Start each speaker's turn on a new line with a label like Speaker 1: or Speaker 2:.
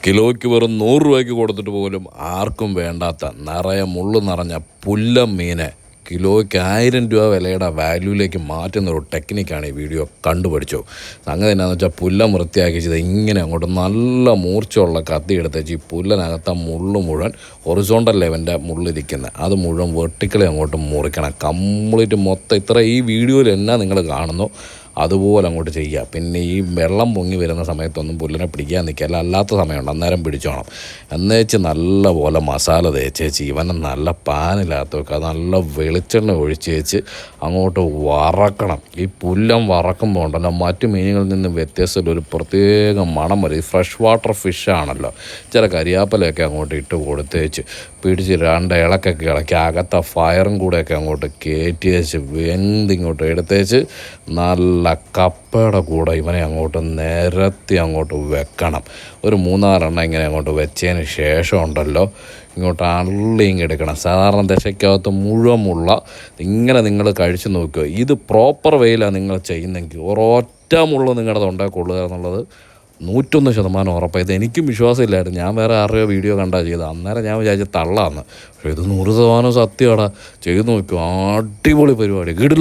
Speaker 1: കിലോയ്ക്ക് വെറും 100 രൂപയ്ക്ക് കൊടുത്തിട്ട് പോലും ആർക്കും വേണ്ടാത്ത നിറയെ മുള്ളു നിറഞ്ഞ പുല്ലൻ മീനെ കിലോയ്ക്ക് 1000 രൂപ വിലയുടെ വാല്യൂയിലേക്ക് മാറ്റുന്ന ഒരു ടെക്നിക്കാണ് ഈ വീഡിയോ കണ്ടുപിടിച്ചു. സംഗതി എന്താണെന്ന് വെച്ചാൽ പുല്ലൻ വൃത്തിയാക്കിച്ചത് ഇങ്ങനെ അങ്ങോട്ട് നല്ല മൂർച്ചയുള്ള കത്തി എടുത്തേച്ച് ഈ പുല്ലനകത്ത മുള്ളു മുഴുവൻ ഹൊറിസോണ്ടൽ ലെവലിൻ്റെ മുള്ളിരിക്കുന്നത് അത് മുഴുവൻ വെർട്ടിക്കലി അങ്ങോട്ട് മുറിക്കണം. കംപ്ലീറ്റ് മൊത്തം ഇത്ര ഈ വീഡിയോയിൽ എന്നാ നിങ്ങൾ കാണുന്നു അതുപോലെ അങ്ങോട്ട് ചെയ്യുക. പിന്നെ ഈ വെള്ളം പൊങ്ങി വരുന്ന സമയത്തൊന്നും പുല്ലിനെ പിടിക്കാൻ നിൽക്കില്ല, അല്ലാത്ത സമയമുണ്ട് അന്നേരം പിടിച്ചോണം. എന്നേച്ച് നല്ല പോലെ മസാല തേച്ചേച്ച് ഇവനെ നല്ല പാനിനകത്ത് വെക്കുക, നല്ല വെളിച്ചെണ്ണ ഒഴിച്ചേച്ച് അങ്ങോട്ട് വറക്കണം. ഈ പുല്ലൻ വറക്കുമ്പോൾ ഉണ്ടല്ലോ മറ്റു മീനുകളിൽ നിന്ന് വ്യത്യസ്തമുള്ള ഒരു പ്രത്യേക മണം വരും. ഈ ഫ്രഷ് വാട്ടർ ഫിഷാണല്ലോ, ചില കരിയാപ്പലയൊക്കെ അങ്ങോട്ട് ഇട്ട് കൊടുത്തേച്ച് പിടിച്ച് 2 ഇളക്കൊക്കെ ഇളക്കി അകത്ത ഫയറും കൂടെയൊക്കെ അങ്ങോട്ട് കയറ്റി വെച്ച് വെന്തിങ്ങോട്ട് എടുത്തേച്ച് നല്ല കപ്പയുടെ കൂടെ ഇവനെ അങ്ങോട്ട് നിരത്തി അങ്ങോട്ട് വെക്കണം. ഒരു 3-6 എണ്ണം ഇങ്ങനെ അങ്ങോട്ട് വെച്ചതിന് ശേഷം ഉണ്ടല്ലോ ഇങ്ങോട്ട് അള്ളിങ് എടുക്കണം. സാധാരണ ദശയ്ക്കകത്ത് മുഴുവൻ മുള്ള ഇങ്ങനെ നിങ്ങൾ കഴിച്ചു നോക്കുക. ഇത് പ്രോപ്പർ വേയിലാണ് നിങ്ങൾ ചെയ്യുന്നെങ്കിൽ ഒരൊറ്റ മുള്ള നിങ്ങളുടെ തൊണ്ടയിൽ കൊള്ളുക എന്നുള്ളത് 101% ഉറപ്പാണ്. ഇത് എനിക്കും വിശ്വാസമില്ലായിരുന്നു. ഞാൻ വേറെ ആരുടെയോ വീഡിയോ കണ്ടാൽ ചെയ്തത്. അന്നേരം ഞാൻ വിചാരിച്ച തള്ളാന്ന്. പക്ഷേ ഇത് 100% സത്യമാടാ. ചെയ്ത് നോക്കുക, അടിപൊളി പരിപാടി, കിടിലം.